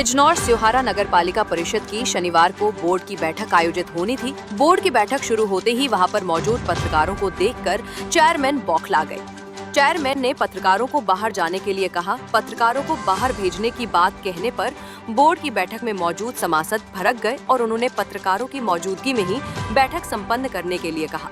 बिजनौर स्योहारा नगर पालिका परिषद की शनिवार को बोर्ड की बैठक आयोजित होनी थी। बोर्ड की बैठक शुरू होते ही वहां पर मौजूद पत्रकारों को देखकर चेयरमैन बौखला गए। चेयरमैन ने पत्रकारों को बाहर जाने के लिए कहा। पत्रकारों को बाहर भेजने की बात कहने पर बोर्ड की बैठक में मौजूद सभासद भड़क गए और उन्होंने पत्रकारों की मौजूदगी में ही बैठक संपन्न करने के लिए कहा।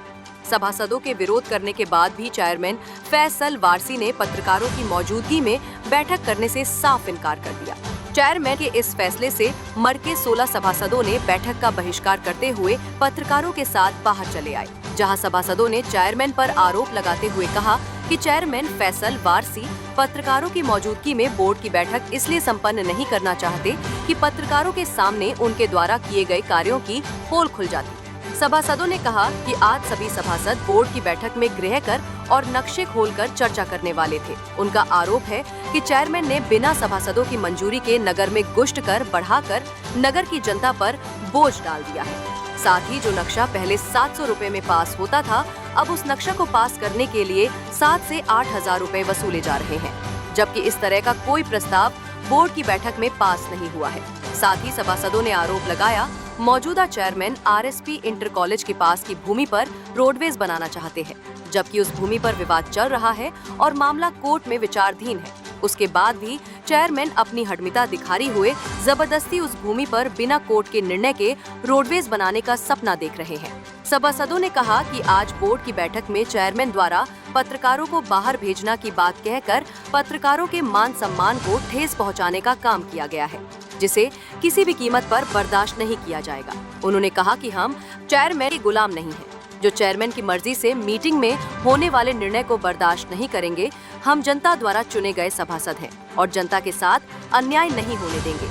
सभासदों के विरोध करने के बाद भी चेयरमैन फैसल वारसी ने पत्रकारों की मौजूदगी में बैठक करने से साफ इनकार कर दिया। चेयरमैन के इस फैसले से मरके 16 सभासदों ने बैठक का बहिष्कार करते हुए पत्रकारों के साथ बाहर चले आए, जहां सभासदों ने चेयरमैन पर आरोप लगाते हुए कहा कि चेयरमैन फैसल वारसी पत्रकारों की मौजूदगी में बोर्ड की बैठक इसलिए संपन्न नहीं करना चाहते कि पत्रकारों के सामने उनके द्वारा किए गए कार्यों की पोल खुल जाती। सभासदों ने कहा कि आज सभी सभासद बोर्ड की बैठक में गृह कर और नक्शे खोलकर चर्चा करने वाले थे। उनका आरोप है कि चेयरमैन ने बिना सभासदों की मंजूरी के नगर में गुश्त कर बढ़ाकर नगर की जनता पर बोझ डाल दिया है। साथ ही जो नक्शा पहले 700 रुपए में पास होता था, अब उस नक्शा को पास करने के लिए 7 से 8 हजार रुपए वसूले जा रहे हैं, जबकि इस तरह का कोई प्रस्ताव बोर्ड की बैठक में पास नहीं हुआ है। साथ ही सभासदों ने आरोप लगाया मौजूदा चेयरमैन आरएसपी इंटर कॉलेज के पास की भूमि पर रोडवेज बनाना चाहते हैं, जबकि उस भूमि पर विवाद चल रहा है और मामला कोर्ट में विचाराधीन है। उसके बाद भी चेयरमैन अपनी हठमिता दिखारी हुए जबरदस्ती उस भूमि पर बिना कोर्ट के निर्णय के रोडवेज बनाने का सपना देख रहे हैं। सभासदों ने कहा कि आज बोर्ड की बैठक में चेयरमैन द्वारा पत्रकारों को बाहर भेजना की बात कहकर पत्रकारों के मान सम्मान को ठेस पहुंचाने का काम किया गया है, जिसे किसी भी कीमत पर बर्दाश्त नहीं किया जाएगा। उन्होंने कहा कि हम चेयरमैन के गुलाम नहीं हैं, जो चेयरमैन की मर्जी से मीटिंग में होने वाले निर्णय को बर्दाश्त नहीं करेंगे। हम जनता द्वारा चुने गए सभासद हैं और जनता के साथ अन्याय नहीं होने देंगे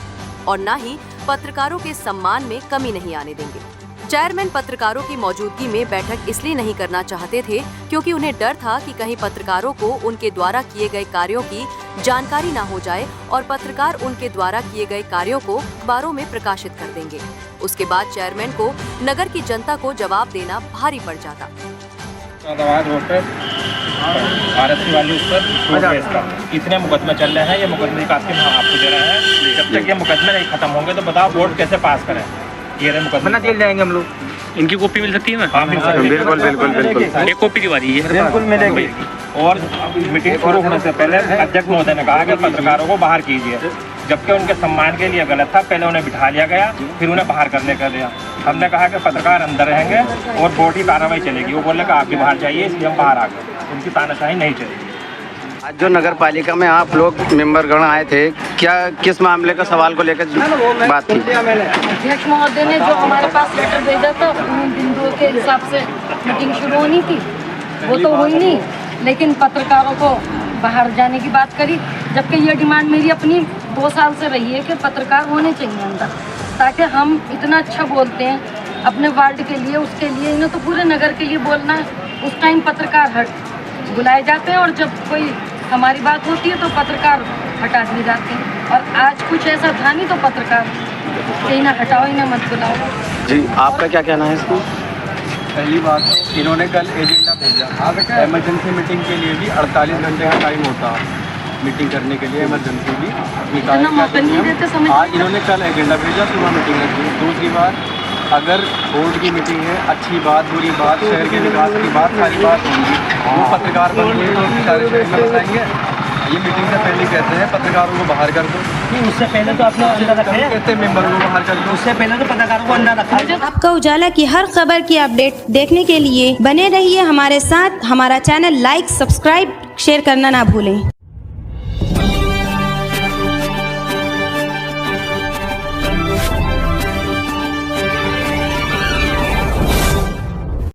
और न ही पत्रकारों के सम्मान में कमी नहीं आने देंगे। चेयरमैन पत्रकारों की मौजूदगी में बैठक इसलिए नहीं करना चाहते थे क्योंकि उन्हें डर था कि कहीं पत्रकारों को उनके द्वारा किए गए कार्यों की जानकारी न हो जाए और पत्रकार उनके द्वारा किए गए कार्यों को अखबारों में प्रकाशित कर देंगे। उसके बाद चेयरमैन को नगर की जनता को जवाब देना भारी पड़ जाता। कितने मुकदमे चल रहे हैं, ये मुकदमे का आपको दे रहे हैं। जब तक ये मुकदमे नहीं खत्म होंगे तो बताओ बोर्ड कैसे पास करें। ये मुकदमा जेल जाएंगे हम लोग। इनकी कॉपी मिल सकती है? हाँ, मिल सकती है। बिल्कुल बिल्कुल बिल्कुल एक कॉपी दिवा दीजिए। बिल्कुल मिलेगी। और मीटिंग शुरू होने से पहले अध्यक्ष महोदय ने कहा कि पत्रकारों को बाहर कीजिए, जबकि उनके सम्मान के लिए गलत था। पहले उन्हें बिठा लिया गया, फिर उन्हें बाहर करने का दिया। हमने कहा कि पत्रकार अंदर रहेंगे और बोर्ड की कार्रवाई चलेगी। वो बोले कि आप भी बाहर जाइए, इसलिए हम बाहर आ गए। उनकी तानाशाही नहीं चलेगी। आज जो नगर पालिका में आप लोग मेंबरगण आए थे, क्या किस मामले का सवाल को लेकर बात की? अध्यक्ष महोदय ने जो हमारे पास लेटर भेजा था उन बिंदुओं के हिसाब से मीटिंग शुरू होनी थी, वो तो हुई नहीं, लेकिन पत्रकारों को बाहर जाने की बात करी, जबकि ये डिमांड मेरी अपनी 2 साल से रही है कि पत्रकार होने चाहिए अंदर, ताकि हम इतना अच्छा बोलते हैं अपने वार्ड के लिए, उसके लिए, इन्हें तो पूरे नगर के लिए बोलना है। उस टाइम पत्रकार बुलाए जाते हैं और जब कोई हमारी बात होती है तो पत्रकार हटा दिए जाते हैं। और आज कुछ ऐसा था नहीं तो पत्रकार इन्हें हटाओ, इन्हें मत बुलाओ। जी, आपका क्या कहना है इसमें? पहली बात, इन्होंने कल एजेंडा भेजा। इमरजेंसी मीटिंग के लिए भी 48 घंटे का टाइम होता है मीटिंग करने के लिए। इमरजेंसी भी इन्होंने कल एजेंडा भेजा, सुबह मीटिंग रखी। दूसरी बात, अगर बोर्ड की मीटिंग है, अच्छी बात बुरी बात, शहर के विकास की बात, सारी बात होगी, वो पत्रकार बन के तो सारे शहर में बताएंगे। ये मीटिंग से पहले कहते हैं पत्रकारों को बाहर कर दो। उससे पहले तो आपने अंदर रखा है। कहते हैं मेंबरों को बाहर कर दो। उससे पहले तो पत्रकारों को अंदर रखा है। आपका उजाला की हर खबर की अपडेट देखने के लिए बने रहिए हमारे साथ। हमारा चैनल लाइक, सब्सक्राइब, शेयर करना ना भूलें।